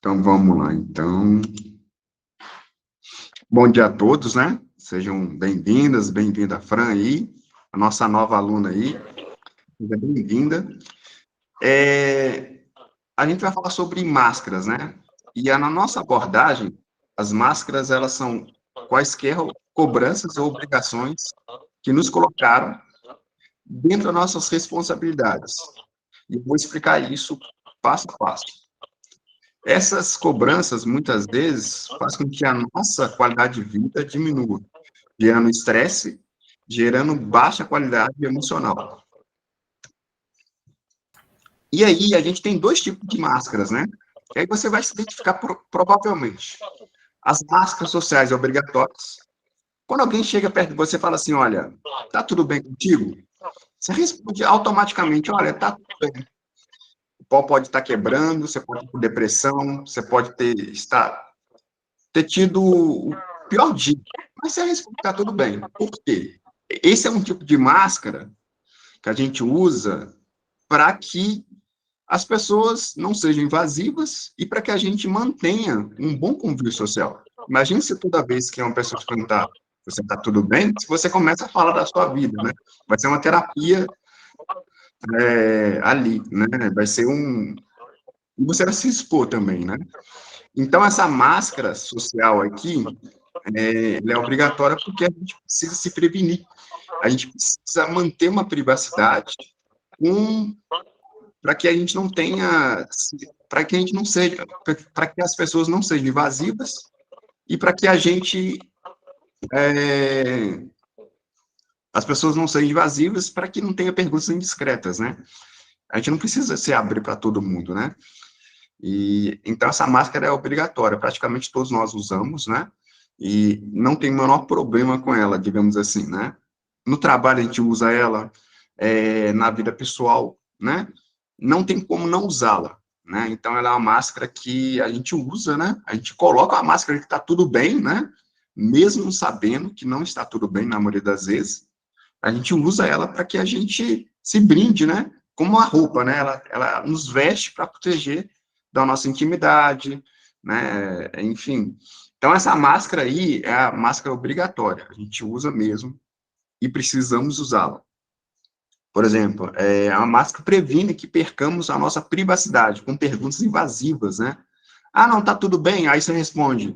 Então, vamos lá. Então, bom dia a todos, né? Sejam bem-vindas, bem-vinda, Fran, aí, a nossa nova aluna aí. Seja bem-vinda. A gente vai falar sobre máscaras, né? E na nossa abordagem, as máscaras, elas são quaisquer cobranças ou obrigações que nos colocaram dentro das nossas responsabilidades. E vou explicar isso passo a passo. Essas cobranças, muitas vezes, fazem com que a nossa qualidade de vida diminua, gerando estresse, gerando baixa qualidade emocional. E aí, a gente tem dois tipos de máscaras, né? E aí você vai se identificar provavelmente. As máscaras sociais obrigatórias. Quando alguém chega perto de você e fala assim, olha, tá tudo bem contigo? Você responde automaticamente, olha, tá tudo bem. O pau pode estar quebrando, você pode ter depressão, você pode ter tido o pior dia, mas você responde, tá tudo bem. Por quê? Esse é um tipo de máscara que a gente usa para que as pessoas não sejam invasivas e para que a gente mantenha um bom convívio social. Imagine se toda vez que uma pessoa te perguntar, você está tudo bem? Se você começa a falar da sua vida, né? Vai ser uma terapia ali, né? Vai ser um... E você vai se expor também, né? Então, essa máscara social aqui, ela é obrigatória porque a gente precisa se prevenir. A gente precisa manter uma privacidade para que a gente não tenha, para que a gente não seja, para que as pessoas não sejam invasivas e para que a gente, as pessoas não sejam invasivas para que não tenha perguntas indiscretas, né? A gente não precisa se abrir para todo mundo, né? E então essa máscara é obrigatória, praticamente todos nós usamos, né? E não tem o menor problema com ela, digamos assim, né? No trabalho a gente usa ela, na vida pessoal, né? Não tem como não usá-la, né? Então ela é uma máscara que a gente usa, né? A gente coloca a máscara que está tudo bem, né? Mesmo sabendo que não está tudo bem na maioria das vezes, a gente usa ela para que a gente se brinde, né? Como uma roupa, né? Ela nos veste para proteger da nossa intimidade, né? Enfim. Então, essa máscara aí é a máscara obrigatória. A gente usa mesmo e precisamos usá-la. Por exemplo, a máscara previne que percamos a nossa privacidade com perguntas invasivas, né? Ah, não, tá tudo bem? Aí você responde,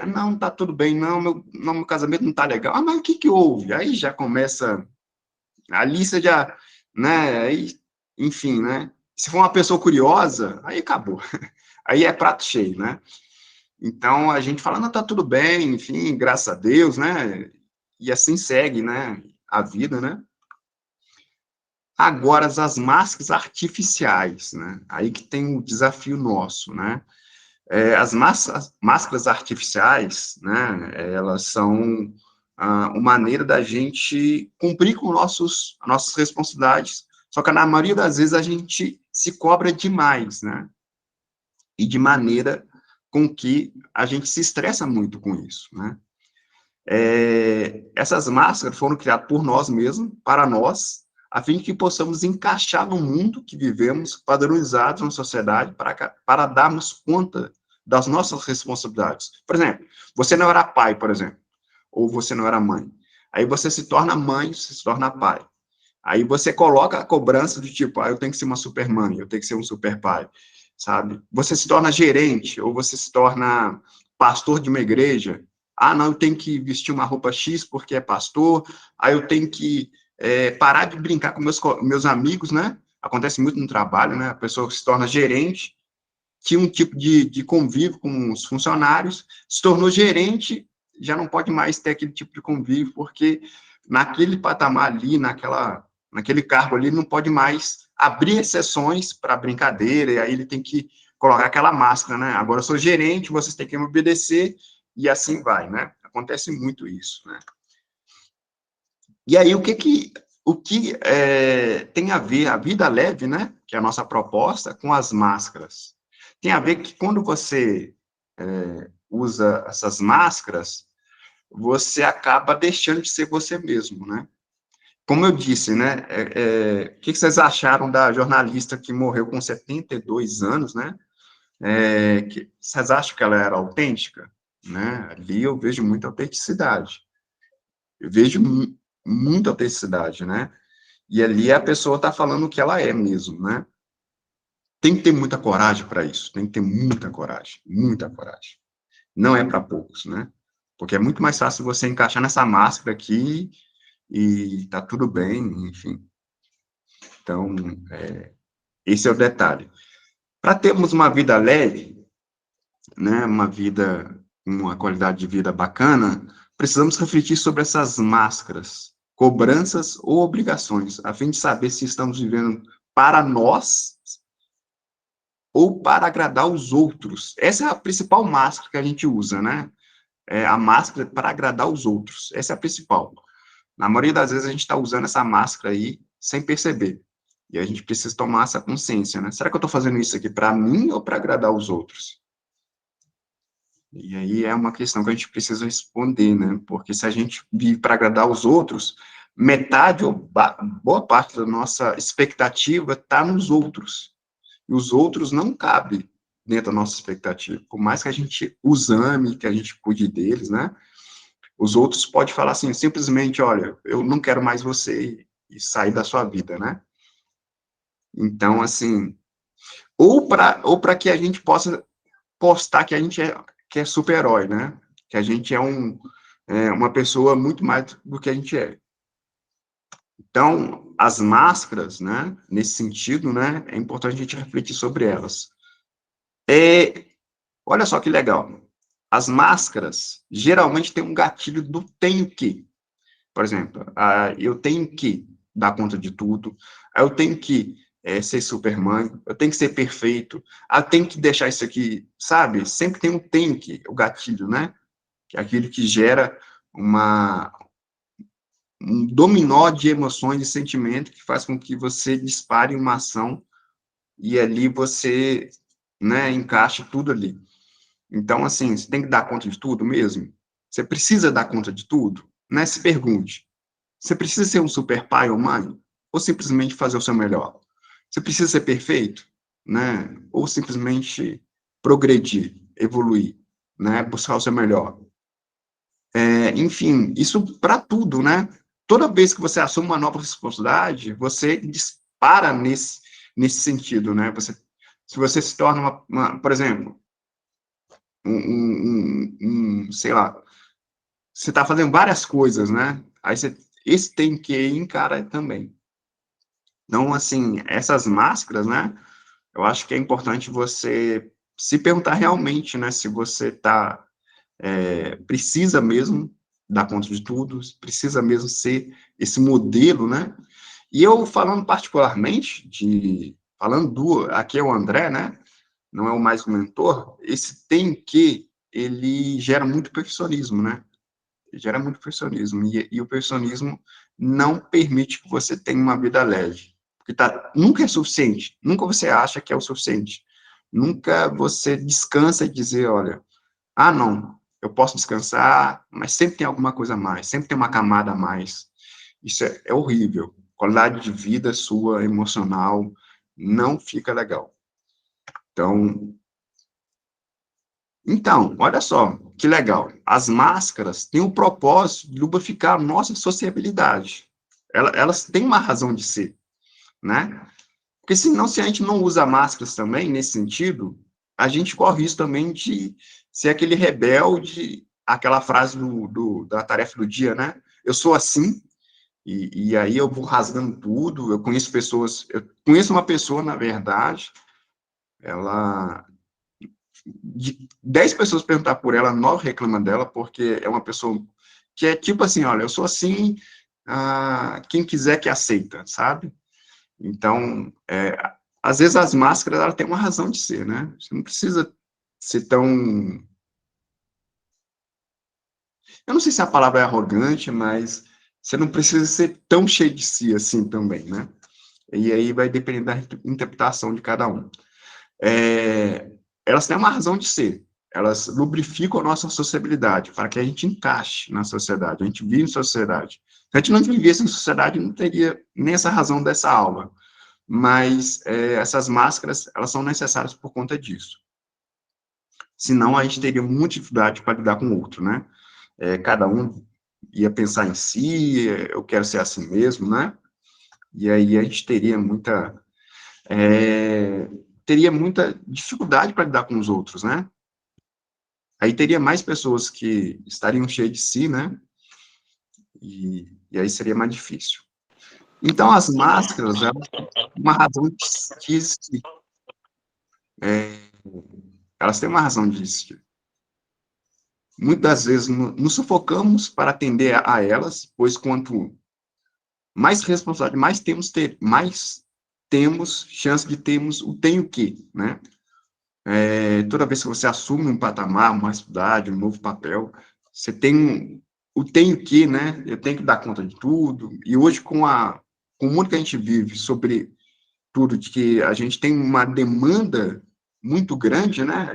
não, tá tudo bem, não, meu casamento não tá legal. Ah, mas o que que houve? Aí já começa a lista já, né? Aí, enfim, né? Se for uma pessoa curiosa, aí acabou. Aí é prato cheio, né? Então a gente fala, não, tá tudo bem, enfim, graças a Deus, né? E assim segue, né? A vida, né? Agora, as máscaras artificiais, né? Aí que tem um desafio nosso, né? As máscaras artificiais, né? Elas são uma maneira da gente cumprir com nossas responsabilidades, só que na maioria das vezes a gente se cobra demais, né? E de maneira com que a gente se estressa muito com isso, né? Essas máscaras foram criadas por nós mesmos, para nós, a fim de que possamos encaixar no mundo que vivemos, padronizados na sociedade, para darmos conta das nossas responsabilidades. Por exemplo, você não era pai, por exemplo, ou você não era mãe. Aí você se torna mãe, você se torna pai. Aí você coloca a cobrança de tipo, eu tenho que ser uma super mãe, eu tenho que ser um super pai, sabe? Você se torna gerente, ou você se torna pastor de uma igreja. Ah, não, eu tenho que vestir uma roupa X porque é pastor, aí eu tenho que parar de brincar com meus amigos, né? Acontece muito no trabalho, né? A pessoa se torna gerente, tinha um tipo de convívio com os funcionários, se tornou gerente, já não pode mais ter aquele tipo de convívio, porque naquele patamar ali, naquele cargo ali, não pode mais abrir exceções para brincadeira, e aí ele tem que colocar aquela máscara, né? Agora eu sou gerente, vocês têm que me obedecer, e assim vai, né? Acontece muito isso, né? E aí, tem a ver a vida leve, né? Que é a nossa proposta, com as máscaras? Tem a ver que quando você usa essas máscaras, você acaba deixando de ser você mesmo, né? Como eu disse, né? O que vocês acharam da jornalista que morreu com 72 anos, né? Vocês acham que ela era autêntica? Né? Ali eu vejo muita autenticidade. Eu vejo muita autenticidade, né? E ali a pessoa está falando o que ela é mesmo, né? Tem que ter muita coragem para isso, tem que ter muita coragem, muita coragem. Não é para poucos, né? Porque é muito mais fácil você encaixar nessa máscara aqui e tá tudo bem, enfim. Então, esse é o detalhe. Para termos uma vida leve, né, uma qualidade de vida bacana, precisamos refletir sobre essas máscaras, cobranças ou obrigações, a fim de saber se estamos vivendo para nós ou para agradar os outros. Essa é a principal máscara que a gente usa, né? É a máscara para agradar os outros. Essa é a principal. Na maioria das vezes a gente está usando essa máscara aí sem perceber. E a gente precisa tomar essa consciência, né? Será que eu estou fazendo isso aqui para mim ou para agradar os outros? E aí é uma questão que a gente precisa responder, né? Porque se a gente vive para agradar os outros, metade ou boa parte da nossa expectativa está nos outros. E os outros não cabem dentro da nossa expectativa. Por mais que a gente os ame, que a gente cuide deles, né? Os outros podem falar assim, simplesmente, olha, eu não quero mais você e sair da sua vida, né? Então, assim, ou para que a gente possa postar que a gente que é super-herói, né? Que a gente uma pessoa muito mais do que a gente é. Então, as máscaras, né, nesse sentido, né, é importante a gente refletir sobre elas. Olha só que legal. As máscaras geralmente têm um gatilho do tenho que. Por exemplo, eu tenho que dar conta de tudo, eu tenho que ser Superman, eu tenho que ser perfeito, eu tenho que deixar isso aqui, sabe? Sempre tem um tenho que, o gatilho, né? Que é aquilo que gera uma, um dominó de emoções e sentimentos que faz com que você dispare uma ação e ali você, né, encaixe tudo ali. Então, assim, você tem que dar conta de tudo mesmo? Você precisa dar conta de tudo? Né? Se pergunte. Você precisa ser um super pai ou mãe? Ou simplesmente fazer o seu melhor? Você precisa ser perfeito? Né? Ou simplesmente progredir, evoluir, né? Buscar o seu melhor? Enfim, isso para tudo, né? Toda vez que você assume uma nova responsabilidade, você dispara nesse sentido, né? Se você se torna por exemplo, sei lá, você está fazendo várias coisas, né? Aí esse tem que encara também. Então, assim, essas máscaras, né? Eu acho que é importante você se perguntar realmente, né? Se você precisa mesmo dar conta de tudo, precisa mesmo ser esse modelo, né? E eu falando particularmente aqui é o André, né? Não é o mais o mentor. Esse tem que ele gera muito perfeccionismo, né? Gera muito perfeccionismo. E o perfeccionismo não permite que você tenha uma vida leve. Porque nunca é suficiente. Nunca você acha que é o suficiente. Nunca você descansa e dizer, olha, não, eu posso descansar, mas sempre tem alguma coisa a mais, sempre tem uma camada a mais. Isso é horrível. Qualidade de vida sua, emocional, não fica legal. Então, olha só, que legal. As máscaras têm o propósito de lubrificar a nossa sociabilidade. Elas têm uma razão de ser, né? Porque senão, se a gente não usa máscaras também, nesse sentido, a gente corre isso também de ser aquele rebelde, aquela frase da tarefa do dia, né? Eu sou assim, e aí eu vou rasgando tudo. Eu conheço uma pessoa, na verdade, ela de 10 pessoas perguntar por ela, 9 reclamam dela, porque é uma pessoa que é tipo assim, olha, eu sou assim, quem quiser que aceita, sabe? Então, às vezes as máscaras, ela tem uma razão de ser, né? Você não precisa ser tão... Eu não sei se a palavra é arrogante, mas você não precisa ser tão cheio de si assim também, né? E aí vai depender da interpretação de cada um. Elas têm uma razão de ser. Elas lubrificam a nossa sociabilidade para que a gente encaixe na sociedade. A gente vive em sociedade. Se a gente não vivesse em sociedade, não teria nem essa razão dessa aula. Mas essas máscaras, elas são necessárias por conta disso. senão a gente teria muita dificuldade para lidar com o outro, né? Cada um ia pensar em si, eu quero ser assim mesmo, né? E aí a gente teria muita dificuldade para lidar com os outros, né? Aí teria mais pessoas que estariam cheias de si, né? E aí seria mais difícil. Então, as máscaras, uma razão de existir. Elas têm uma razão de existir. Muitas vezes nos sufocamos para atender a elas, pois quanto mais responsabilidade, mais temos chance de termos o tenho que, né? Toda vez que você assume um patamar, uma estudade, um novo papel, você tem o tenho que, né? Eu tenho que dar conta de tudo. E hoje, com o mundo que a gente vive, sobre tudo, de que a gente tem uma demanda muito grande, né?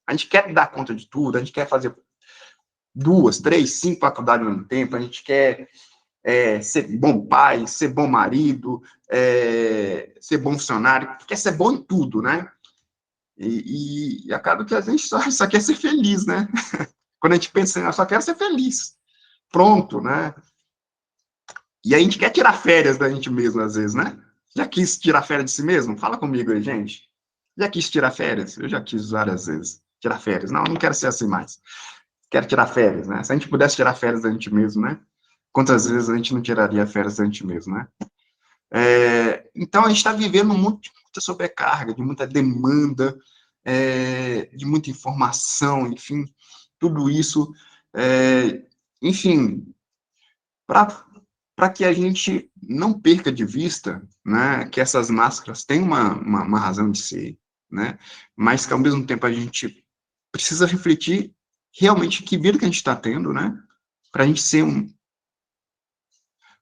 A gente quer dar conta de tudo, a gente quer fazer 2, 3, 5 faculdades ao mesmo tempo, a gente quer ser bom pai, ser bom marido, ser bom funcionário, quer ser bom em tudo, né? E acaba que a gente só quer ser feliz, né? Quando a gente pensa, eu só quero ser feliz. Pronto, né? E a gente quer tirar férias da gente mesmo, às vezes, né? Já quis tirar férias de si mesmo? Fala comigo aí, gente. Já quis tirar férias? Eu já quis várias vezes tirar férias. Não quero ser assim mais. Quero tirar férias, né? Se a gente pudesse tirar férias da gente mesmo, né? Quantas vezes a gente não tiraria férias da gente mesmo, né? Então, a gente está vivendo um mundo de muita sobrecarga, de muita demanda, de muita informação, enfim, tudo isso, enfim, para que a gente não perca de vista, né, que essas máscaras têm uma razão de ser, né, mas que, ao mesmo tempo, a gente precisa refletir realmente que vida que a gente está tendo, né, para a gente ser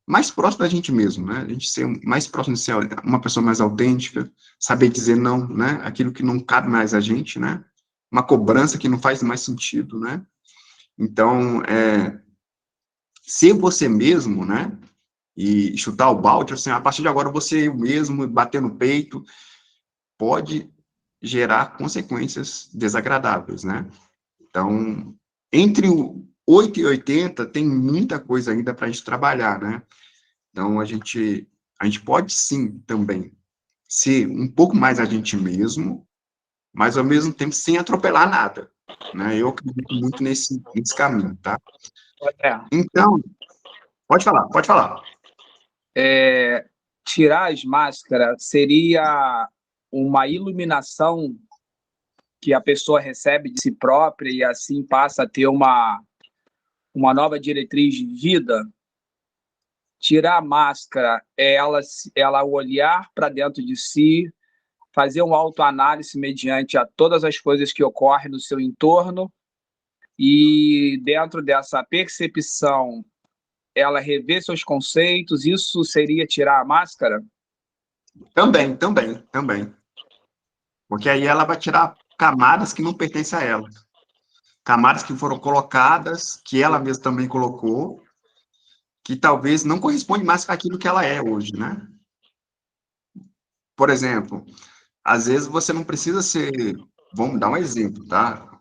mais próximo da gente mesmo, né? A gente ser mais próximo de ser uma pessoa mais autêntica, saber dizer não, né? Aquilo que não cabe mais a gente, né? Uma cobrança que não faz mais sentido, né? Então, ser você mesmo, né? E chutar o balde, assim, a partir de agora você eu mesmo, bater no peito, pode gerar consequências desagradáveis, né? Então, entre o 8 e 80 tem muita coisa ainda para a gente trabalhar, né? Então, a gente pode sim também ser um pouco mais a gente mesmo, mas ao mesmo tempo sem atropelar nada, né? Eu acredito muito nesse caminho, tá? É, Então, pode falar, pode falar. tirar as máscaras seria uma iluminação que a pessoa recebe de si própria e assim passa a ter uma nova diretriz de vida. Tirar a máscara é ela olhar para dentro de si, fazer uma autoanálise mediante a todas as coisas que ocorrem no seu entorno e dentro dessa percepção ela rever seus conceitos. Isso seria tirar a máscara? Também, também, também. Porque aí ela vai tirar camadas que não pertencem a ela. Camadas que foram colocadas, que ela mesma também colocou, que talvez não corresponde mais com aquilo que ela é hoje, né? Por exemplo, às vezes você não precisa ser, vamos dar um exemplo, tá?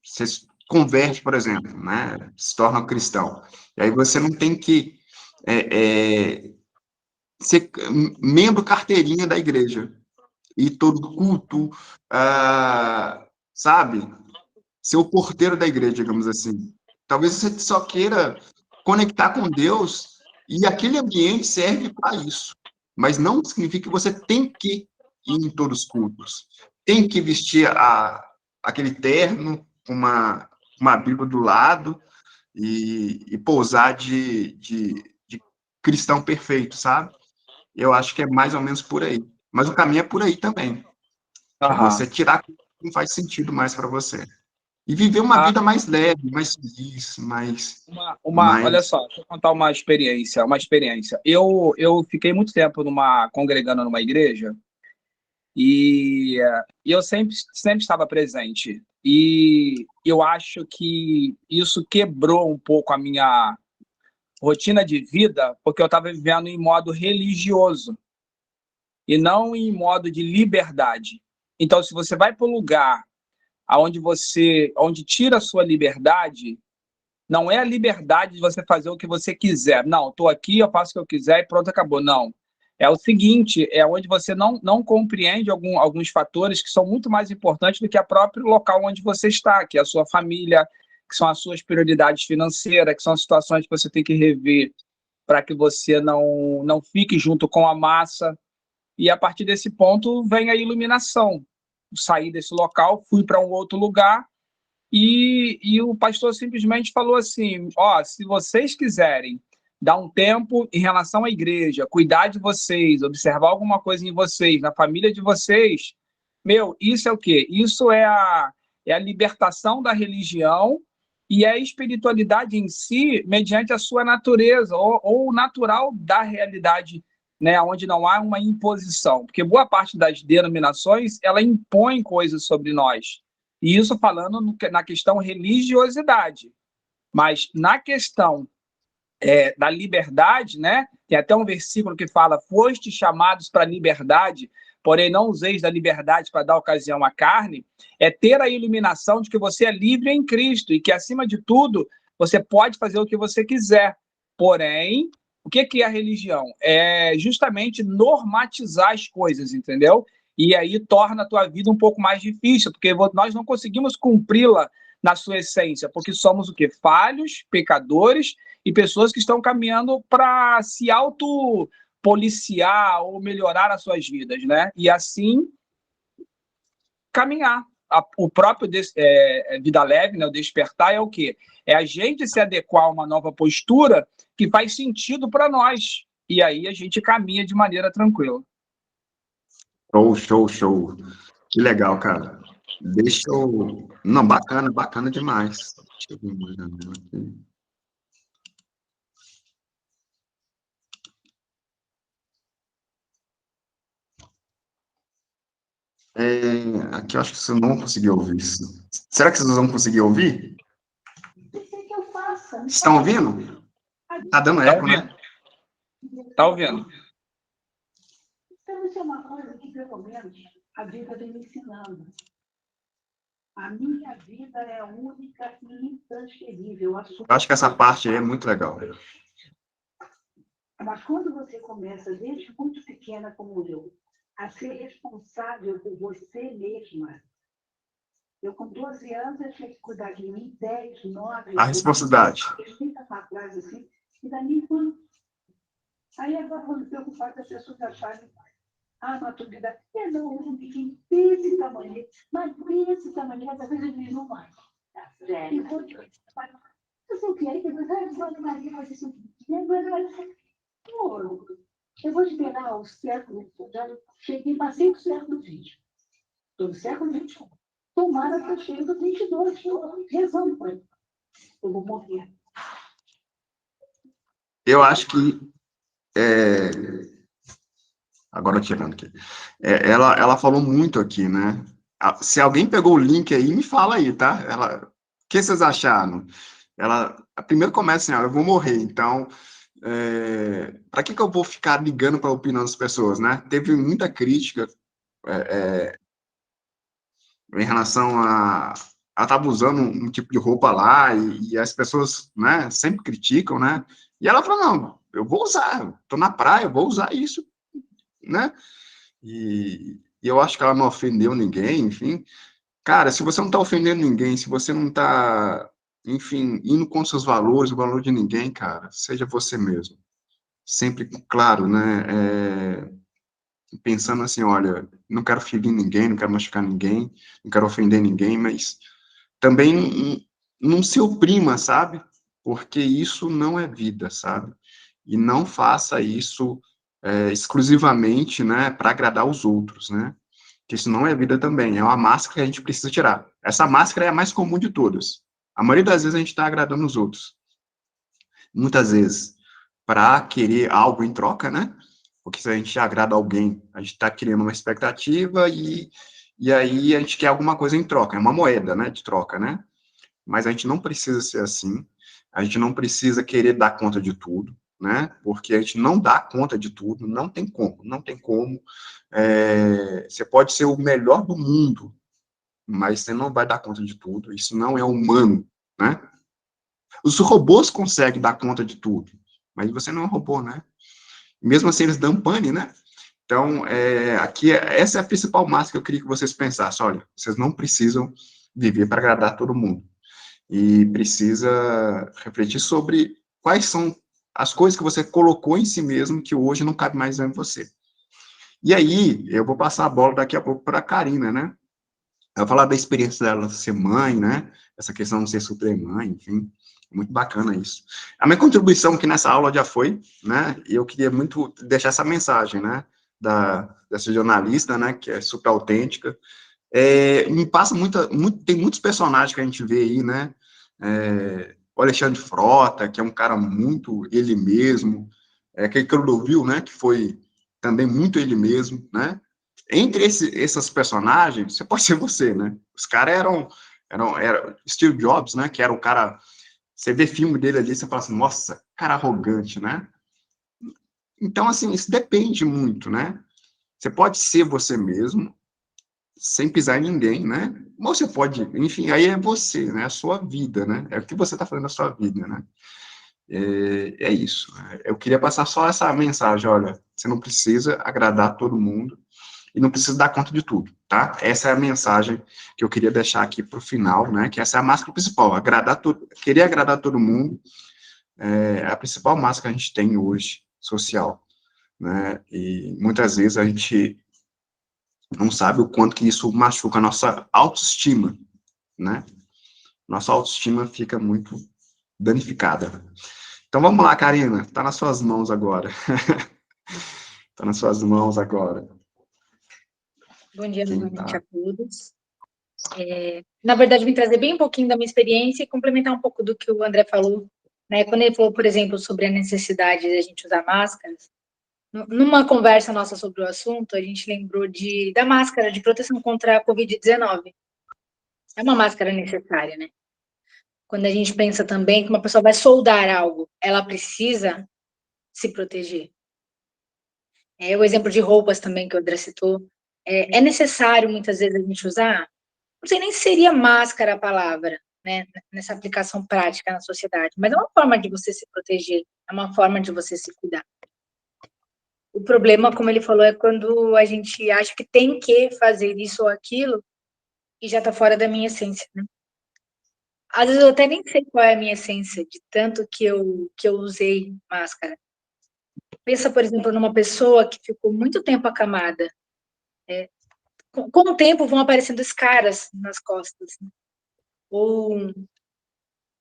Você se converte, por exemplo, né? Se torna cristão. E aí você não tem que ser membro carteirinha da igreja. E todo culto, sabe? Ser o porteiro da igreja, digamos assim. Talvez você só queira conectar com Deus e aquele ambiente serve para isso. Mas não significa que você tem que ir em todos os cultos. Tem que vestir aquele terno com uma Bíblia do lado e pousar de cristão perfeito, sabe? Eu acho que é mais ou menos por aí. Mas o caminho é por aí também. É você Aham. tirar o que não faz sentido mais para você. E viver uma Ah, vida mais leve, mais feliz, olha mais... só, deixa eu contar uma experiência, Eu fiquei muito tempo congregando numa igreja e eu sempre estava presente. E eu acho que isso quebrou um pouco a minha rotina de vida, porque eu estava vivendo em modo religioso e não em modo de liberdade. Então, se você vai para um lugar onde tira a sua liberdade, não é a liberdade de você fazer o que você quiser. Não, estou aqui, eu faço o que eu quiser e pronto, acabou. Não. É o seguinte, é onde você não compreende alguns fatores que são muito mais importantes do que o próprio local onde você está, que é a sua família, que são as suas prioridades financeiras, que são as situações que você tem que rever para que você não fique junto com a massa. E a partir desse ponto vem a iluminação. Saí desse local, fui para um outro lugar e o pastor simplesmente falou assim: ó, se vocês quiserem dar um tempo em relação à igreja, cuidar de vocês, observar alguma coisa em vocês, na família de vocês, meu, isso é o quê? Isso é a libertação da religião e é a espiritualidade em si, mediante a sua natureza, ou o natural da realidade, né, onde não há uma imposição. Porque boa parte das denominações, ela impõe coisas sobre nós. E isso falando na questão religiosidade. Mas na questão da liberdade, né? Tem até um versículo que fala: foste chamados para a liberdade, porém não useis da liberdade para dar ocasião à carne. É ter a iluminação de que você é livre em Cristo e que, acima de tudo, você pode fazer o que você quiser. Porém, o que é a religião? É justamente normatizar as coisas, entendeu? E aí torna a tua vida um pouco mais difícil, porque nós não conseguimos cumpri-la na sua essência, porque somos o quê? Falhos, pecadores e pessoas que estão caminhando para se autopoliciar ou melhorar as suas vidas, né? E assim caminhar. O próprio Vida Leve, né, o despertar, é o quê? É a gente se adequar a uma nova postura que faz sentido para nós. E aí a gente caminha de maneira tranquila. Show, show, show. Que legal, cara. Deixa eu... Não, bacana, bacana demais. Deixa eu ver mais ou menos aqui. Aqui eu acho que vocês não vão conseguir ouvir isso. Será que vocês vão conseguir ouvir? Estão ouvindo? Tá dando eco, né? Tá ouvindo. Então, isso é uma coisa que, pelo menos, a vida vem me ensinando. A minha vida é única e intransferível. Eu acho que essa parte aí é muito legal. Mas quando você começa, desde muito pequena como eu, a ser responsável por você mesma, eu com 12 anos, eu tinha que cuidar de mim, 10, 9... A responsabilidade. 30 para trás, assim, e daí, quando... Aí agora vou me preocupar com as pessoas acharem a maturidade. Não, um biquinho desse tamanho, mas desse tamanho, às vezes ele não vai. Então, eu sei o que é, depois a Maria vai ser eu vou esperar o século, já cheguei, passei o século XX. Estou no século XXI. Tomara que eu chegue no 22, rezando por ele. Eu vou morrer. Eu acho que agora tirando aqui. Ela falou muito aqui, né? Se alguém pegou o link aí, me fala aí, tá? O que vocês acharam? Primeiro começa assim: eu vou morrer, então para que eu vou ficar ligando para a opinião das pessoas, né? Teve muita crítica em relação a ela estava usando um tipo de roupa lá e as pessoas, né, sempre criticam, né? E ela falou: não, eu vou usar, estou na praia, eu vou usar isso, né? E eu acho que ela não ofendeu ninguém, enfim. Cara, se você não está ofendendo ninguém, se você não está, enfim, indo com seus valores, o valor de ninguém, cara, seja você mesmo. Sempre, claro, né, pensando assim: olha, não quero ferir ninguém, não quero machucar ninguém, não quero ofender ninguém, mas também não se oprima, sabe? Porque isso não é vida, sabe? E não faça isso exclusivamente, né, para agradar os outros, né? Que isso não é vida também, é uma máscara que a gente precisa tirar. Essa máscara é a mais comum de todas. A maioria das vezes a gente está agradando os outros. Muitas vezes para querer algo em troca, né? Porque se a gente agrada alguém, a gente está criando uma expectativa e aí a gente quer alguma coisa em troca, é uma moeda, né, de troca, né? Mas a gente não precisa ser assim, a gente não precisa querer dar conta de tudo, né? Porque a gente não dá conta de tudo, não tem como, não tem como. Você pode ser o melhor do mundo, mas você não vai dar conta de tudo, isso não é humano, né? Os robôs conseguem dar conta de tudo, mas você não é um robô, né? Mesmo assim, eles dão pane, né? Então, essa é a principal massa que eu queria que vocês pensassem. Olha, vocês não precisam viver para agradar todo mundo. E precisa refletir sobre quais são as coisas que você colocou em si mesmo que hoje não cabe mais em você. E aí, eu vou passar a bola daqui a pouco para a Karina, né? Ela falar da experiência dela ser mãe, né? Essa questão de ser super mãe, enfim. Muito bacana isso. A minha contribuição aqui nessa aula já foi, né? E eu queria muito deixar essa mensagem, né? Dessa jornalista, né? Que é super autêntica. Me passa tem muitos personagens que a gente vê aí, né? O Alexandre Frota, que é um cara muito ele mesmo. Aquele Clodovil, né? Que foi também muito ele mesmo, né? Entre esses personagens, você pode ser você, né? Os caras era Steve Jobs, né? Que era um cara. Você vê filme dele ali, você fala assim, nossa, cara arrogante, né? Então, assim, isso depende muito, né? Você pode ser você mesmo, sem pisar em ninguém, né? Ou você pode, enfim, aí é você, né? A sua vida, né? É o que você está fazendo na sua vida, né? É isso. Eu queria passar só essa mensagem, olha, você não precisa agradar todo mundo e não precisa dar conta de tudo, tá? Essa é a mensagem que eu queria deixar aqui para o final, né? Que essa é a máscara principal, querer agradar todo mundo é a principal máscara que a gente tem hoje, social, né? E muitas vezes a gente não sabe o quanto que isso machuca a nossa autoestima, né? Nossa autoestima fica muito danificada. Então vamos lá, Karina, tá nas suas mãos agora. Tá nas suas mãos agora. Bom dia novamente Tá? a todos. Na verdade, vim trazer bem um pouquinho da minha experiência e complementar um pouco do que o André falou, né? Quando ele falou, por exemplo, sobre a necessidade de a gente usar máscaras, numa conversa nossa sobre o assunto, a gente lembrou da máscara de proteção contra a Covid-19. É uma máscara necessária, né? Quando a gente pensa também que uma pessoa vai soldar algo, ela precisa se proteger. O exemplo de roupas também que o André citou. É necessário, muitas vezes, a gente usar? Não sei nem se seria máscara a palavra, né? Nessa aplicação prática na sociedade, mas é uma forma de você se proteger, é uma forma de você se cuidar. O problema, como ele falou, é quando a gente acha que tem que fazer isso ou aquilo e já está fora da minha essência, né? Às vezes eu até nem sei qual é a minha essência, de tanto que eu usei máscara. Pensa, por exemplo, numa pessoa que ficou muito tempo acamada. Com o tempo vão aparecendo escaras nas costas, né? Ou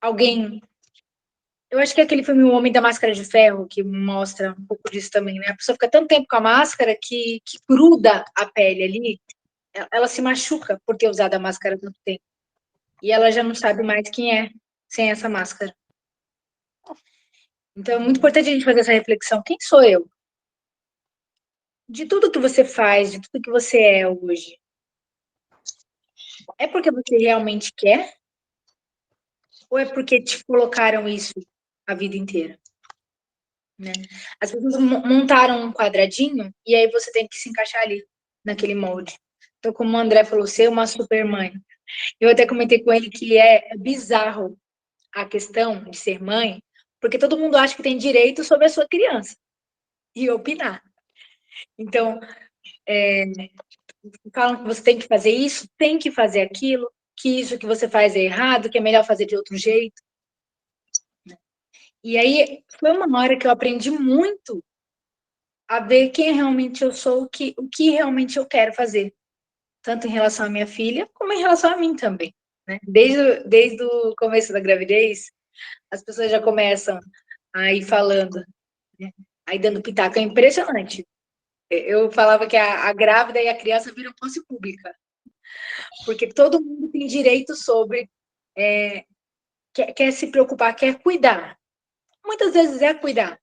alguém... Eu acho que é aquele filme O Homem da Máscara de Ferro, que mostra um pouco disso também, né? A pessoa fica tanto tempo com a máscara que gruda a pele ali, ela se machuca por ter usado a máscara tanto tempo. E ela já não sabe mais quem é sem essa máscara. Então, é muito importante a gente fazer essa reflexão. Quem sou eu? De tudo que você faz, de tudo que você é hoje, é porque você realmente quer? Ou é porque te colocaram isso a vida inteira? Né? As pessoas montaram um quadradinho e aí você tem que se encaixar ali, naquele molde. Então, como o André falou, ser uma super mãe. Eu até comentei com ele que é bizarro a questão de ser mãe, porque todo mundo acha que tem direito sobre a sua criança e opinar. Então, falam que você tem que fazer isso, tem que fazer aquilo, que isso que você faz é errado, que é melhor fazer de outro jeito. E aí, foi uma hora que eu aprendi muito a ver quem realmente eu sou, o que realmente eu quero fazer. Tanto em relação à minha filha, como em relação a mim também. Né? Desde o começo da gravidez, as pessoas já começam a ir falando, né? Aí dando pitaco. É impressionante. Eu falava que a grávida e a criança viram posse pública. Porque todo mundo tem direito sobre... quer se preocupar, quer cuidar. Muitas vezes é cuidar.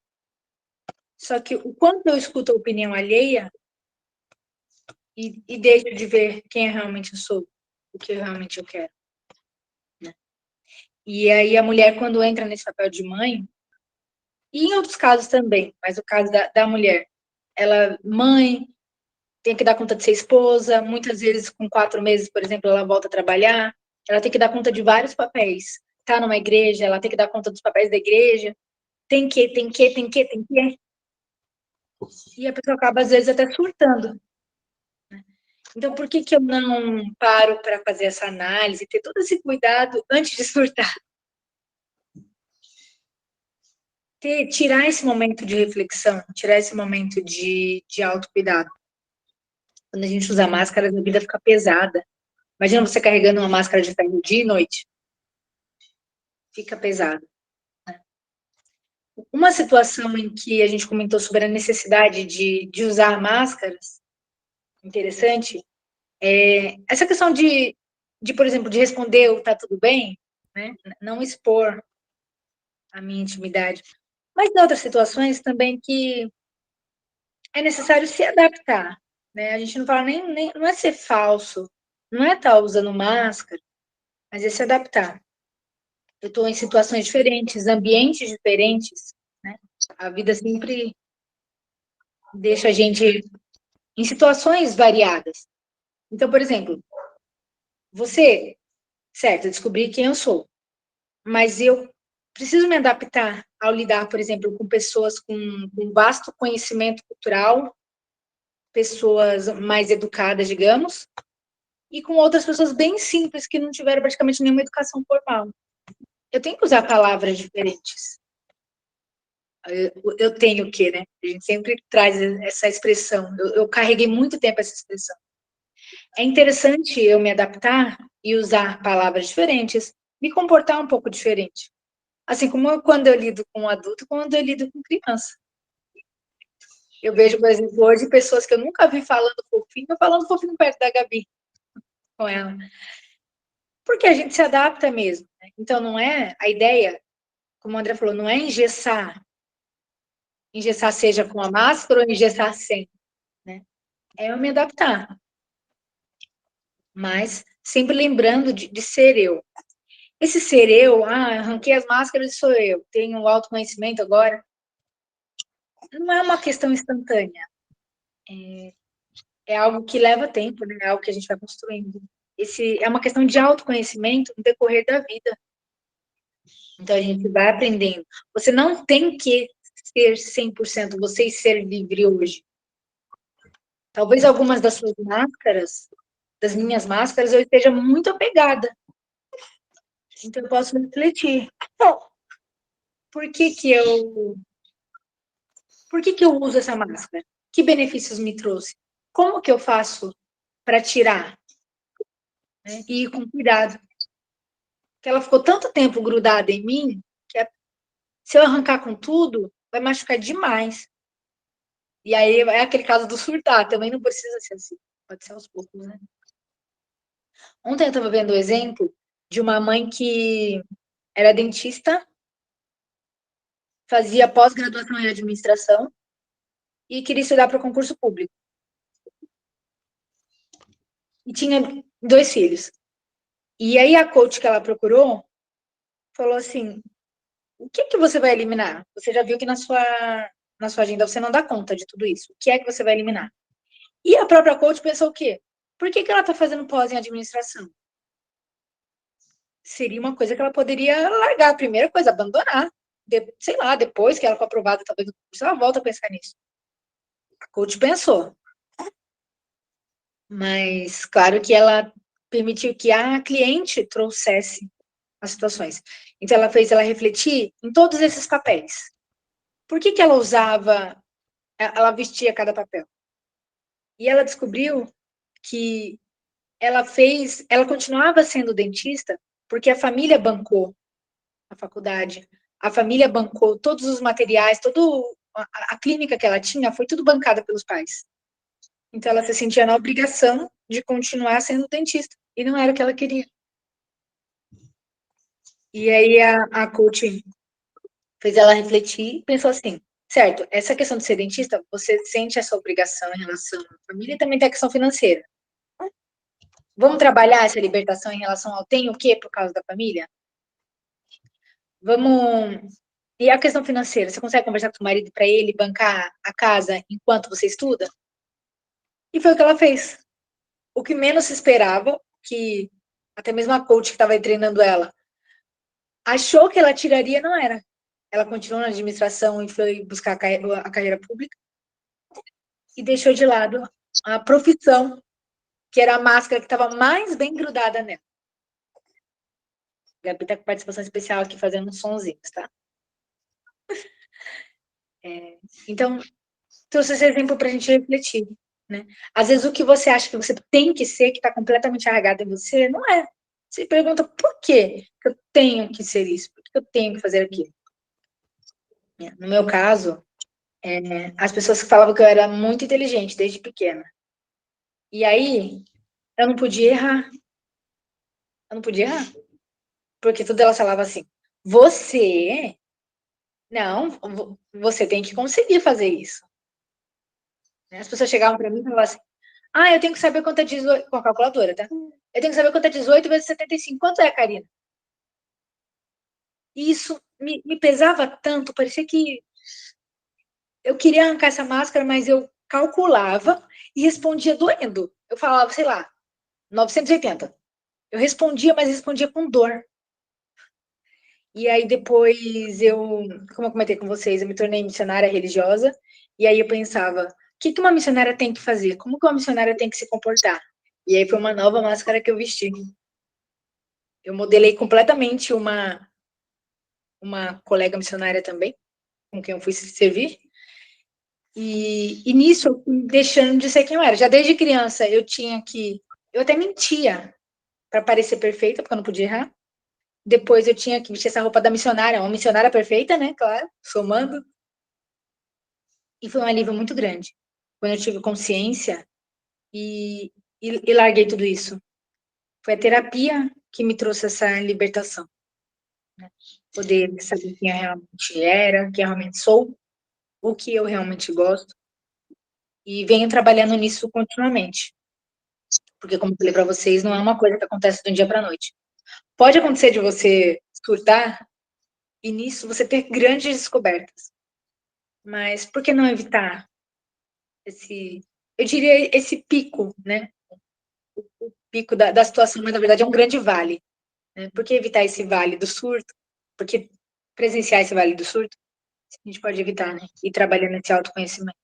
Só que o quanto eu escuto a opinião alheia e deixo de ver quem eu realmente sou, o que realmente eu quero. Né? E aí a mulher, quando entra nesse papel de mãe, e em outros casos também, mas o caso da mulher, ela, mãe, tem que dar conta de ser esposa, muitas vezes com 4 meses, por exemplo, ela volta a trabalhar, ela tem que dar conta de vários papéis. Tá numa igreja, ela tem que dar conta dos papéis da igreja, tem que. E a pessoa acaba, às vezes, até surtando. Então, por que eu não paro para fazer essa análise, ter todo esse cuidado antes de surtar? Tirar esse momento de reflexão, tirar esse momento de autocuidado. Quando a gente usa máscara, a vida fica pesada. Imagina você carregando uma máscara de ferro dia e noite. Fica pesado. Uma situação em que a gente comentou sobre a necessidade de usar máscaras, interessante, essa questão por exemplo, de responder o tá tudo bem, né? Não expor a minha intimidade. Mas em outras situações também que é necessário se adaptar, né? A gente não fala nem não é ser falso, não é estar usando máscara, mas é se adaptar. Eu estou em situações diferentes, ambientes diferentes, né? A vida sempre deixa a gente em situações variadas. Então, por exemplo, certo, eu descobri quem eu sou, mas eu preciso me adaptar ao lidar, por exemplo, com pessoas com vasto conhecimento cultural, pessoas mais educadas, digamos, e com outras pessoas bem simples que não tiveram praticamente nenhuma educação formal. Eu tenho que usar palavras diferentes. Eu tenho que, né? A gente sempre traz essa expressão. Eu carreguei muito tempo essa expressão. É interessante eu me adaptar e usar palavras diferentes, me comportar um pouco diferente. Assim como quando eu lido com um adulto, quando eu lido com criança. Eu vejo, por exemplo, hoje pessoas que eu nunca vi falando fofinho perto da Gabi, com ela. Porque a gente se adapta mesmo. Né? Então, não é a ideia, como o André falou, não é engessar. Engessar seja com a máscara ou engessar sem. Né? É eu me adaptar. Mas sempre lembrando de ser eu. Esse ser eu, arranquei as máscaras e sou eu. Tenho autoconhecimento agora. Não é uma questão instantânea. É algo que leva tempo, né? É algo que a gente vai construindo. É uma questão de autoconhecimento no decorrer da vida. Então, a gente vai aprendendo. Você não tem que ser 100% você e ser livre hoje. Talvez algumas das suas máscaras, das minhas máscaras, eu esteja muito apegada. Então, eu posso refletir. Por que eu uso essa máscara? Que benefícios me trouxe? Como que eu faço para tirar? Né? E ir com cuidado. Porque ela ficou tanto tempo grudada em mim, que se eu arrancar com tudo, vai machucar demais. E aí é aquele caso do surtar, também não precisa ser assim. Pode ser aos poucos, né? Ontem eu estava vendo o exemplo de uma mãe que era dentista, fazia pós-graduação em administração e queria estudar para o concurso público. E tinha 2 filhos. E aí a coach que ela procurou falou assim, o que você vai eliminar? Você já viu que na sua agenda você não dá conta de tudo isso. O que é que você vai eliminar? E a própria coach pensou o quê? Por que ela está fazendo pós em administração? Seria uma coisa que ela poderia largar. A primeira coisa, abandonar. Sei lá, depois que ela for aprovada, talvez no curso, ela volta a pensar nisso. A coach pensou. Mas, claro que ela permitiu que a cliente trouxesse as situações. Então, ela fez ela refletir em todos esses papéis. Por que ela usava, ela vestia cada papel? E ela descobriu que ela continuava sendo dentista porque a família bancou a faculdade, a família bancou todos os materiais, a clínica que ela tinha foi tudo bancada pelos pais. Então ela se sentia na obrigação de continuar sendo dentista e não era o que ela queria. E aí a coach fez ela refletir e pensou assim, certo, essa questão de ser dentista, você sente essa obrigação em relação à família e também tem a questão financeira. Vamos trabalhar essa libertação em relação ao tem o quê por causa da família? Vamos. E a questão financeira, você consegue conversar com o marido para ele bancar a casa enquanto você estuda? E foi o que ela fez. O que menos se esperava, que até mesmo a coach que estava treinando ela achou que ela tiraria, não era. Ela continuou na administração e foi buscar a carreira pública e deixou de lado a profissão, que era a máscara que estava mais bem grudada nela. Gabi está com participação especial aqui fazendo uns sonzinhos, tá? Então, trouxe esse exemplo para a gente refletir, né? Às vezes o que você acha que você tem que ser, que está completamente arraigado em você, não é. Você pergunta por quê que eu tenho que ser isso? Por que eu tenho que fazer aquilo? No meu caso, as pessoas falavam que eu era muito inteligente desde pequena. E aí, eu não podia errar. Eu não podia errar. Porque tudo elas falavam assim, você tem que conseguir fazer isso. As pessoas chegavam para mim e falavam assim, eu tenho que saber quanto é 18, com a calculadora, tá? Eu tenho que saber quanto é 18 vezes 75. Quanto é, Karina? E isso me pesava tanto, parecia que eu queria arrancar essa máscara, mas eu calculava e respondia doendo. Eu falava, sei lá, 980. Eu respondia, mas respondia com dor. E aí depois como eu comentei com vocês, eu me tornei missionária religiosa, e aí eu pensava, o que uma missionária tem que fazer? Como que uma missionária tem que se comportar? E aí foi uma nova máscara que eu vesti. Eu modelei completamente uma colega missionária também, com quem eu fui servir, e nisso eu fui deixando de ser quem eu era. Já desde criança eu até mentia para parecer perfeita, porque eu não podia errar. Depois eu tinha que vestir essa roupa da missionária, uma missionária perfeita, né? Claro, somando. E foi um alívio muito grande. Quando eu tive consciência e larguei tudo isso. Foi a terapia que me trouxe essa libertação. Né? Poder saber quem eu realmente era, quem eu realmente sou, o que eu realmente gosto. E venho trabalhando nisso continuamente. Porque, como eu falei para vocês, não é uma coisa que acontece de um dia para a noite. Pode acontecer de você surtar e nisso você ter grandes descobertas. Mas por que não evitar eu diria, esse pico, né? O pico da situação, mas na verdade é um grande vale. Né? Por que evitar esse vale do surto? Porque presenciar esse vale do surto, a gente pode evitar, né? E trabalhando nesse autoconhecimento.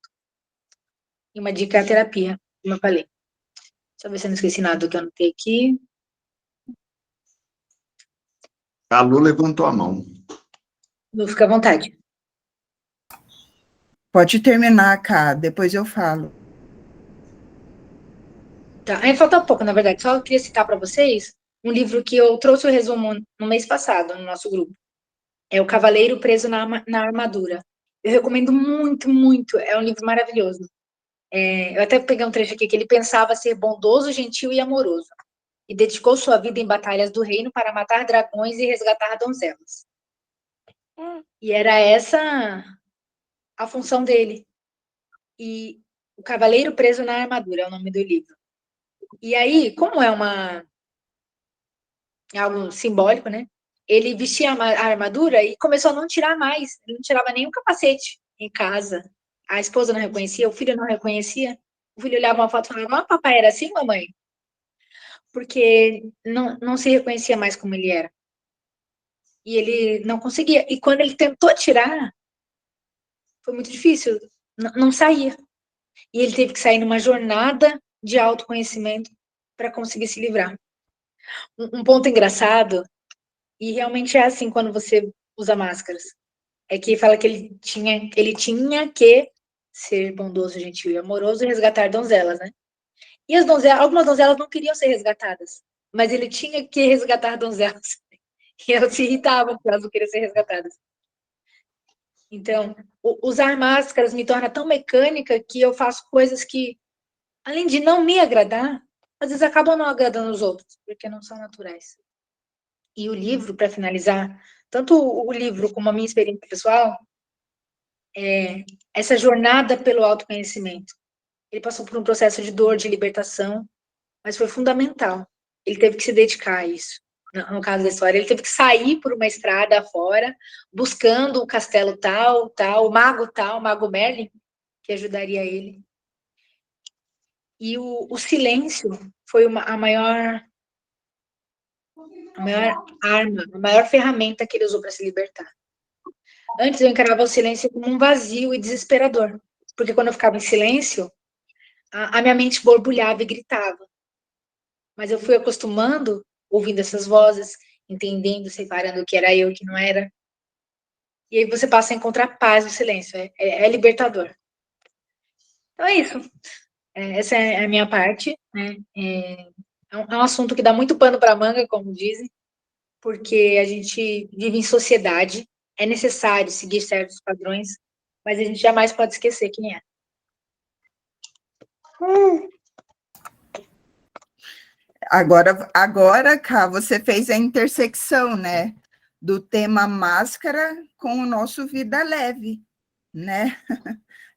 E uma dica é a terapia, como eu falei. Deixa eu ver se eu não esqueci nada do que eu anotei aqui. A Lu levantou a mão. Lu, fica à vontade. Pode terminar, Cá, depois eu falo. Tá. Aí falta pouco, na verdade. Só queria citar para vocês um livro que eu trouxe o resumo no mês passado, no nosso grupo. É O Cavaleiro Preso na Armadura. Eu recomendo muito, muito. É um livro maravilhoso. Eu até peguei um trecho aqui que ele pensava ser bondoso, gentil e amoroso. E dedicou sua vida em batalhas do reino para matar dragões e resgatar donzelas. E era essa a função dele. E O Cavaleiro Preso na Armadura é o nome do livro. E aí, como é algo simbólico, né? Ele vestia a armadura e começou a não tirar mais. Ele não tirava nem o capacete em casa. A esposa não reconhecia, o filho não reconhecia. O filho olhava uma foto e falava, papai era assim, mamãe? Porque não se reconhecia mais como ele era. E ele não conseguia. E quando ele tentou tirar, foi muito difícil. Não saía. E ele teve que sair numa jornada de autoconhecimento para conseguir se livrar. Um ponto engraçado, e realmente é assim quando você usa máscaras, é que fala que ele tinha que ser bondoso, gentil e amoroso e resgatar donzelas, né? E algumas donzelas não queriam ser resgatadas, mas ele tinha que resgatar donzelas. E elas se irritavam porque elas não queriam ser resgatadas. Então, usar máscaras me torna tão mecânica que eu faço coisas que, além de não me agradar, às vezes acabam não agradando os outros, porque não são naturais. E o livro, para finalizar, tanto o livro como a minha experiência pessoal, essa jornada pelo autoconhecimento. Ele passou por um processo de dor, de libertação, mas foi fundamental. Ele teve que se dedicar a isso. No caso da história, ele teve que sair por uma estrada afora, buscando o castelo tal, o mago Merlin, que ajudaria ele. E o silêncio foi a maior arma, a maior ferramenta que ele usou para se libertar. Antes eu encarava o silêncio como um vazio e desesperador, porque quando eu ficava em silêncio, a minha mente borbulhava e gritava. Mas eu fui acostumando, ouvindo essas vozes, entendendo, separando o que era eu e o que não era. E aí você passa a encontrar paz no silêncio, é libertador. Então é isso. Essa é a minha parte, né? É um assunto que dá muito pano para manga, como dizem, porque a gente vive em sociedade, é necessário seguir certos padrões, mas a gente jamais pode esquecer quem é. Agora, Cá, você fez a intersecção, né, do tema máscara com o nosso Vida Leve, né?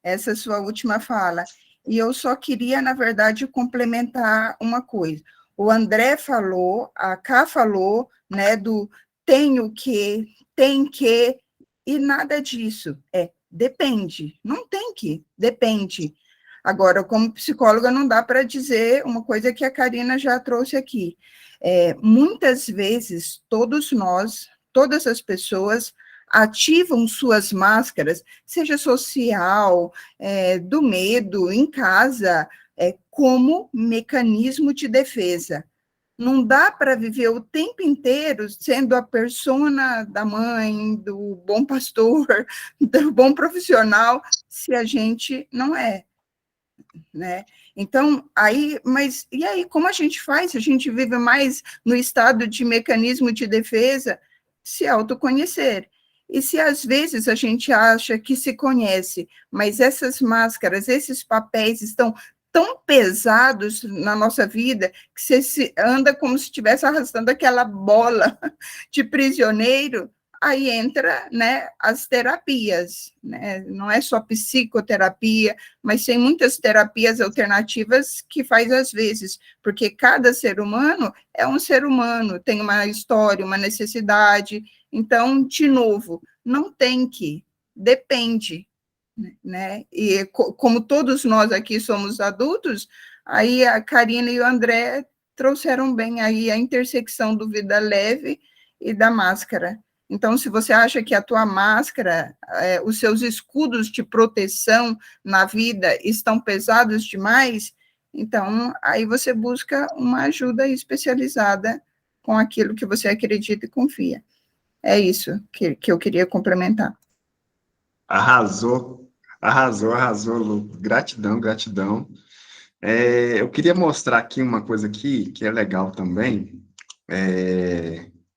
Essa é a sua última fala. E eu só queria, na verdade, complementar uma coisa. O André falou, a Cá falou, né, do tenho que, tem que, e nada disso. Depende. Não tem que, depende. Agora, como psicóloga, não dá para dizer uma coisa que a Karina já trouxe aqui. Muitas vezes, todos nós, todas as pessoas, ativam suas máscaras, seja social, do medo, em casa, como mecanismo de defesa. Não dá para viver o tempo inteiro sendo a persona da mãe, do bom pastor, do bom profissional, se a gente não é. Né? Então, mas e aí, como a gente faz? A gente vive mais no estado de mecanismo de defesa, se autoconhecer. E se às vezes a gente acha que se conhece, mas essas máscaras, esses papéis estão tão pesados na nossa vida, que você anda como se estivesse arrastando aquela bola de prisioneiro, aí entra, né, as terapias, né? Não é só psicoterapia, mas tem muitas terapias alternativas que faz às vezes, porque cada ser humano é um ser humano, tem uma história, uma necessidade. Então, de novo, não tem que, depende, né? E como todos nós aqui somos adultos, aí a Karina e o André trouxeram bem aí a intersecção do Vida Leve e da máscara. Então, se você acha que a tua máscara, os seus escudos de proteção na vida estão pesados demais, então aí você busca uma ajuda especializada com aquilo que você acredita e confia. É isso que eu queria complementar. Arrasou, arrasou, Lu. Gratidão, gratidão. Eu queria mostrar aqui uma coisa aqui que é legal também.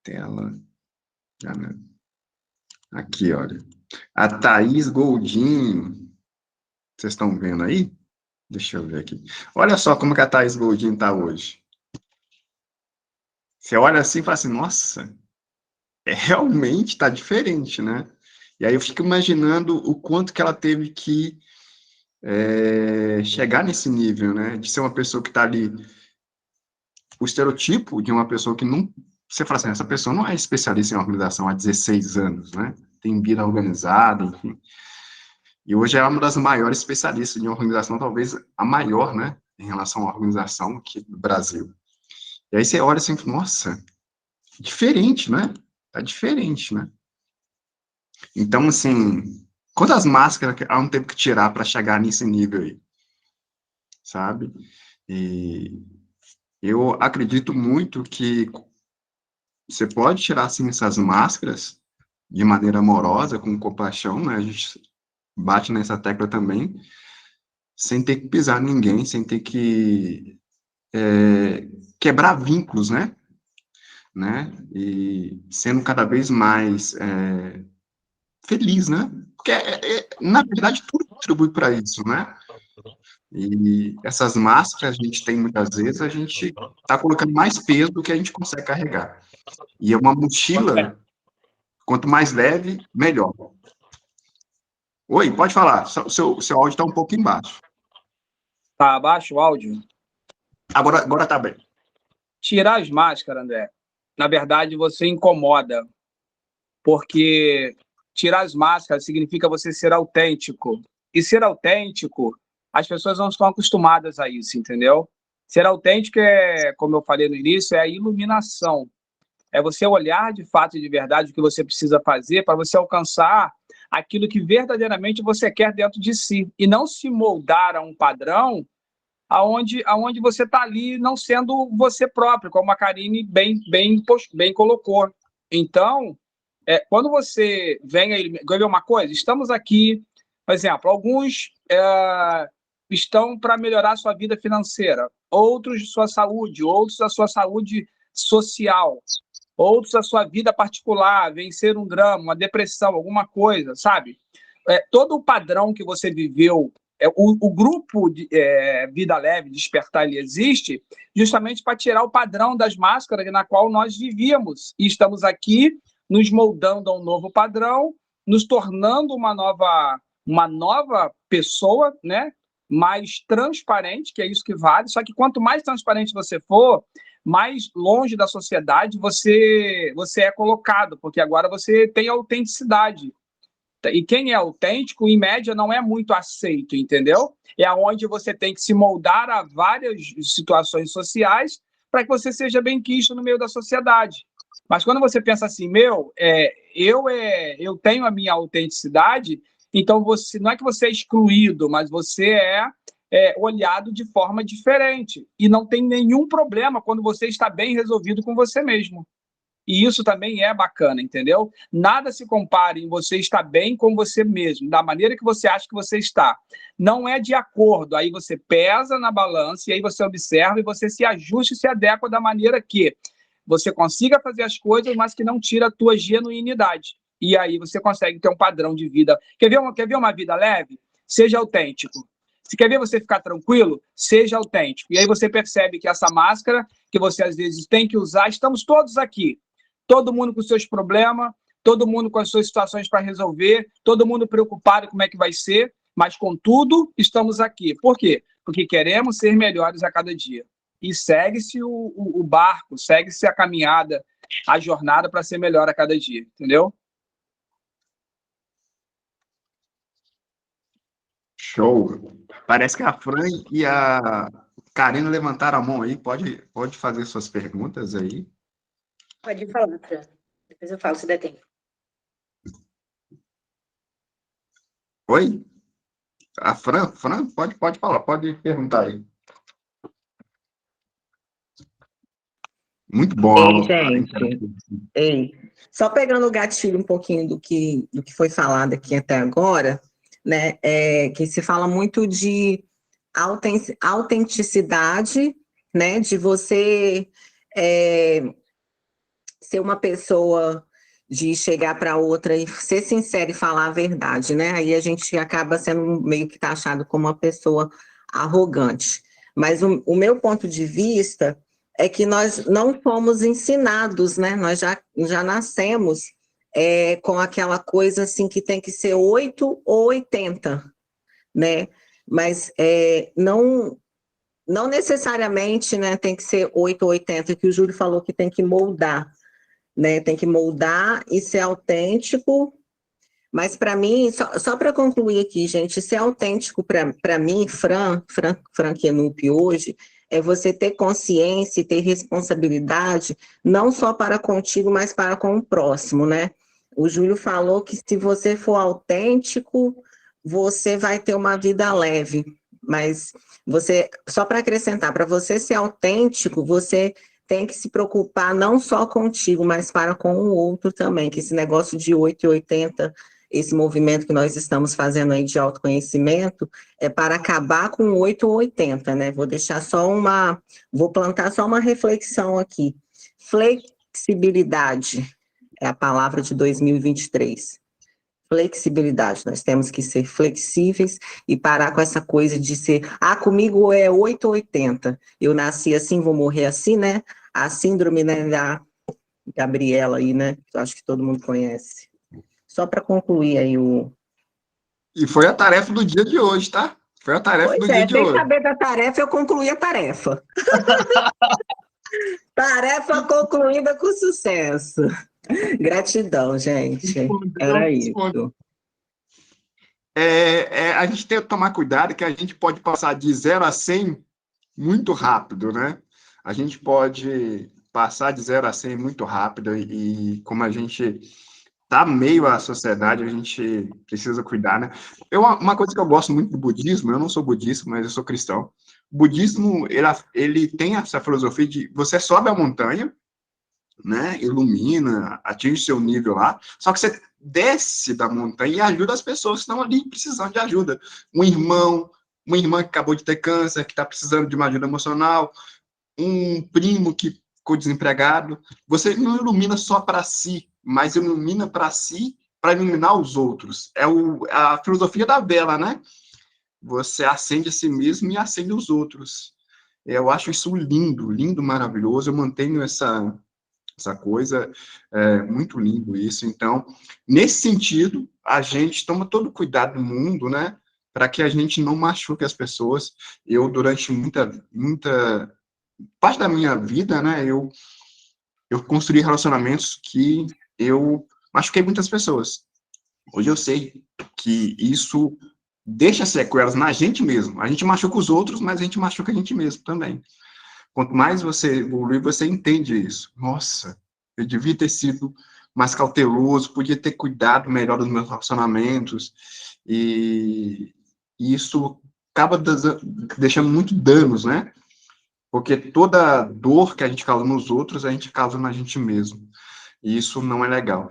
Tela. Aqui, olha. A Thaís Goldinho. Vocês estão vendo aí? Deixa eu ver aqui. Olha só como que a Thaís Goldinho está hoje. Você olha assim e fala assim, nossa, realmente está diferente, né? E aí eu fico imaginando o quanto que ela teve que chegar nesse nível, né? De ser uma pessoa que está ali, o estereotipo de uma pessoa que não... Você fala assim, essa pessoa não é especialista em organização há 16 anos, né? Tem vida organizada, enfim. E hoje é uma das maiores especialistas em organização, talvez a maior, né? Em relação à organização aqui do Brasil. E aí você olha assim, nossa, diferente, né? Tá diferente, né? Então, assim, quantas máscaras há um tempo que tirar para chegar nesse nível aí? Sabe? E eu acredito muito que você pode tirar, assim, essas máscaras de maneira amorosa, com compaixão, né? A gente bate nessa tecla também, sem ter que pisar ninguém, sem ter que quebrar vínculos, né? E sendo cada vez mais feliz, né? Porque, na verdade, tudo contribui para isso, né? E essas máscaras a gente tem muitas vezes, a gente está colocando mais peso do que a gente consegue carregar. E é uma mochila, quanto mais leve, melhor. Oi, pode falar, seu áudio está um pouco embaixo. Tá abaixo o áudio? Agora tá bem. Tirar as máscaras, André, na verdade você incomoda, porque tirar as máscaras significa você ser autêntico. E ser autêntico as pessoas não estão acostumadas a isso, entendeu? Ser autêntico como eu falei no início, é a iluminação. É você olhar de fato e de verdade o que você precisa fazer para você alcançar aquilo que verdadeiramente você quer dentro de si. E não se moldar a um padrão aonde você está ali não sendo você próprio, como a Karine bem colocou. Então, quando você vem aí, ver uma coisa, estamos aqui, por exemplo, alguns estão para melhorar a sua vida financeira, outros sua saúde, outros a sua saúde social, outros a sua vida particular, vencer um drama, uma depressão, alguma coisa, sabe? Todo o padrão que você viveu, o grupo de Vida Leve, Despertar, ele existe justamente para tirar o padrão das máscaras na qual nós vivíamos. E estamos aqui nos moldando a um novo padrão, nos tornando uma nova pessoa, né? Mais transparente, que é isso que vale. Só que quanto mais transparente você for, mais longe da sociedade você é colocado, porque agora você tem autenticidade. E quem é autêntico, em média, não é muito aceito, entendeu? É onde você tem que se moldar a várias situações sociais para que você seja bem quisto no meio da sociedade. Mas quando você pensa assim, eu tenho a minha autenticidade, então não é que você é excluído, mas você é olhado de forma diferente. E não tem nenhum problema quando você está bem resolvido com você mesmo. E isso também é bacana, entendeu? Nada se compare em você estar bem com você mesmo, da maneira que você acha que você está. Não é de acordo. Aí você pesa na balança, e aí você observa e você se ajusta e se adequa da maneira que você consiga fazer as coisas, mas que não tira a tua genuinidade. E aí você consegue ter um padrão de vida. Quer ver uma vida leve? Seja autêntico. Se quer ver você ficar tranquilo, seja autêntico. E aí você percebe que essa máscara que você às vezes tem que usar, estamos todos aqui. Todo mundo com seus problemas, todo mundo com as suas situações para resolver, todo mundo preocupado como é que vai ser, mas, contudo, estamos aqui. Por quê? Porque queremos ser melhores a cada dia. E segue-se o barco, segue-se a caminhada, a jornada para ser melhor a cada dia, entendeu? Show! Parece que a Fran e a Karina levantaram a mão aí. Pode fazer suas perguntas aí. Pode falar, Fran. Depois eu falo, se der tempo. Oi? A Fran, pode falar, pode perguntar aí. Muito bom. Ei, só pegando o gatilho um pouquinho do que foi falado aqui até agora, né, que se fala muito de autenticidade, né, de você ser uma pessoa, de chegar para outra e ser sincera e falar a verdade, né, aí a gente acaba sendo meio que taxado como uma pessoa arrogante. Mas o meu ponto de vista é que nós não fomos ensinados, né? Nós já nascemos com aquela coisa assim que tem que ser 8 ou 80, né? Mas não necessariamente, né, tem que ser 8 ou 80, que o Júlio falou que tem que moldar, né? Tem que moldar e ser autêntico. Mas para mim, só para concluir aqui, gente, ser autêntico para mim, Fran Kenup hoje, é você ter consciência e ter responsabilidade, não só para contigo, mas para com o próximo, né? O Júlio falou que se você for autêntico, você vai ter uma vida leve, mas só para acrescentar, para você ser autêntico, você tem que se preocupar não só contigo, mas para com o outro também, que esse negócio de 8 e 80, esse movimento que nós estamos fazendo aí de autoconhecimento, é para acabar com 8 ou 80, né? Vou plantar só uma reflexão aqui. Flexibilidade é a palavra de 2023. Flexibilidade, nós temos que ser flexíveis e parar com essa coisa de ser, comigo é 8 ou 80, eu nasci assim, vou morrer assim, né? A síndrome, né, da Gabriela aí, né? Que eu acho que todo mundo conhece. Só para concluir aí E foi a tarefa do dia de hoje, tá? Foi a tarefa do dia de hoje. Sem saber da tarefa, eu concluí a tarefa. Tarefa concluída com sucesso. Gratidão, gente. Era isso. A gente tem que tomar cuidado que a gente pode passar de 0 a 100 muito rápido, né? A gente pode passar de 0 a 100 muito rápido e como a gente tá meio à sociedade, a gente precisa cuidar, né? Uma coisa que eu gosto muito do budismo, eu não sou budista, mas eu sou cristão. O budismo, ele tem essa filosofia de você sobe a montanha, né? Ilumina, atinge seu nível lá, só que você desce da montanha e ajuda as pessoas que estão ali precisando de ajuda. Um irmão, uma irmã que acabou de ter câncer, que está precisando de uma ajuda emocional, um primo que ficou desempregado. Você não ilumina só para si, mas ilumina para si para iluminar os outros. A filosofia da vela, né? Você acende a si mesmo e acende os outros. Eu acho isso lindo, lindo, maravilhoso. Eu mantenho essa coisa, muito lindo isso. Então, nesse sentido, a gente toma todo o cuidado do mundo, né? Para que a gente não machuque as pessoas. Eu, durante muita parte da minha vida, né, eu construí relacionamentos que eu machuquei muitas pessoas. Hoje eu sei que isso deixa sequelas na gente mesmo. A gente machuca os outros, mas a gente machuca a gente mesmo também. Quanto mais você evolui, você entende isso. Nossa, eu devia ter sido mais cauteloso, podia ter cuidado melhor dos meus relacionamentos, e isso acaba deixando muito danos, né? Porque toda dor que a gente causa nos outros, a gente causa na gente mesmo. E isso não é legal.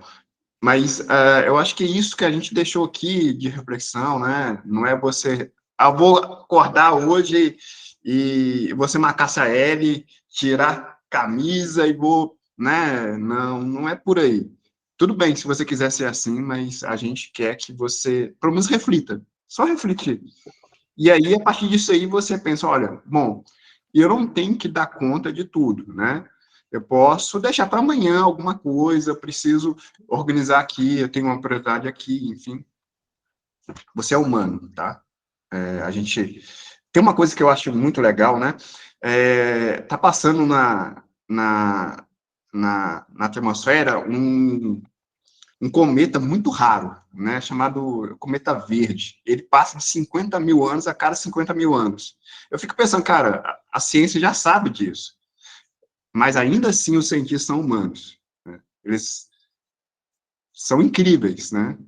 Mas eu acho que isso que a gente deixou aqui de reflexão, né? Não é você... vou acordar hoje e você marcar essa L, tirar camisa e vou... né? Não é por aí. Tudo bem se você quiser ser assim, mas a gente quer que você, pelo menos, reflita. Só refletir. E aí, a partir disso aí, você pensa, olha, bom, eu não tenho que dar conta de tudo, né? Eu posso deixar para amanhã alguma coisa, eu preciso organizar aqui, eu tenho uma prioridade aqui, enfim. Você é humano, tá? A gente... Tem uma coisa que eu acho muito legal, né? Tá passando na atmosfera um cometa muito raro, né, chamado cometa verde. Ele passa de 50 mil anos a cada 50 mil anos. Eu fico pensando, cara, a ciência já sabe disso, mas ainda assim os cientistas são humanos, né? Eles são incríveis, né?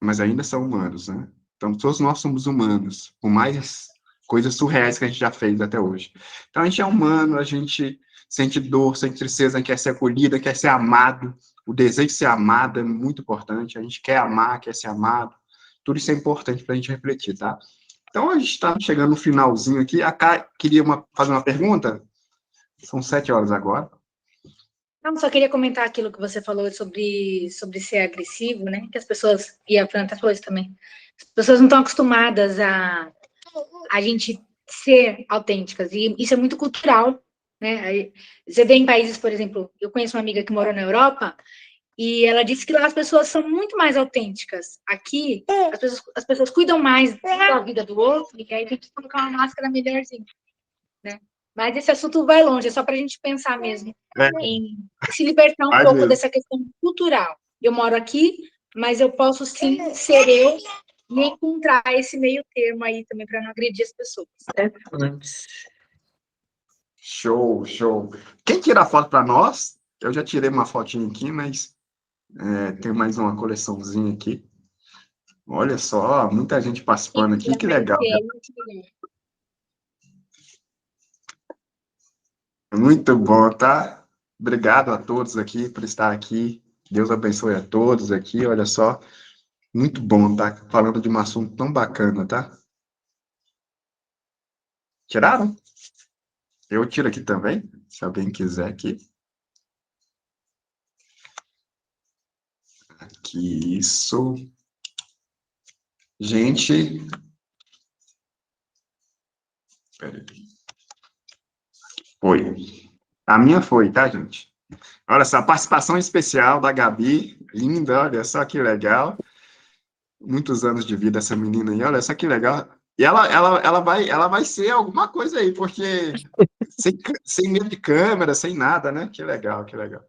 Mas ainda são humanos, né? Então, todos nós somos humanos, por mais coisas surreais que a gente já fez até hoje. Então, a gente é humano, a gente sente dor, sente tristeza, quer ser acolhida, quer ser amado. O desejo de ser amado é muito importante. A gente quer amar, quer ser amado. Tudo isso é importante para a gente refletir, tá? Então, a gente está chegando no finalzinho aqui. A Kai queria fazer uma pergunta? São 7 horas agora. Não, só queria comentar aquilo que você falou sobre ser agressivo, né? Que as pessoas, e a Fran até falou isso também, as pessoas não estão acostumadas a gente ser autênticas, e isso é muito cultural, né? Você vê em países, por exemplo, eu conheço uma amiga que morou na Europa, e ela disse que lá as pessoas são muito mais autênticas. Aqui, as pessoas cuidam mais da vida do outro, e aí tem que colocar uma máscara melhorzinha, né? Mas esse assunto vai longe, é só para a gente pensar mesmo em se libertar um pouco dessa questão cultural. Eu moro aqui, mas eu posso sim ser eu e encontrar esse meio termo aí também para não agredir as pessoas. Show, show. Quem tira a foto para nós? Eu já tirei uma fotinha aqui, mas tem mais uma coleçãozinha aqui. Olha só, muita gente participando aqui, que legal. Muito bom, tá? Obrigado a todos aqui por estar aqui. Deus abençoe a todos aqui, olha só. Muito bom estar falando de um assunto tão bacana, tá? Tiraram? Eu tiro aqui também, se alguém quiser aqui. Aqui, isso. Gente... Espera aí. Foi. A minha foi, tá, gente? Olha só, a participação especial da Gabi, linda, olha só que legal. Muitos anos de vida essa menina aí, olha só que legal. E ela vai ser alguma coisa aí, porque sem medo de câmera, sem nada, né? Que legal, que legal.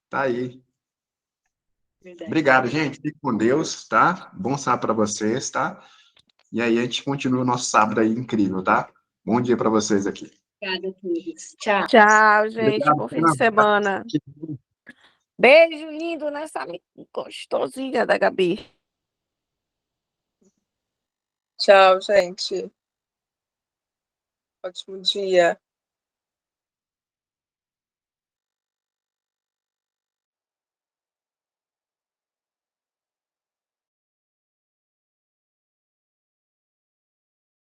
Tá aí. Verdade. Obrigado, gente. Fique com Deus, tá? Bom sábado para vocês, tá? E aí a gente continua o nosso sábado aí incrível, tá? Bom dia para vocês aqui. Obrigada a todos. Tchau. Tchau, gente. Obrigado, Bom fim de Fernanda. semana. Beijo lindo nessa gostosinha da Gabi. Tchau, gente. Ótimo dia.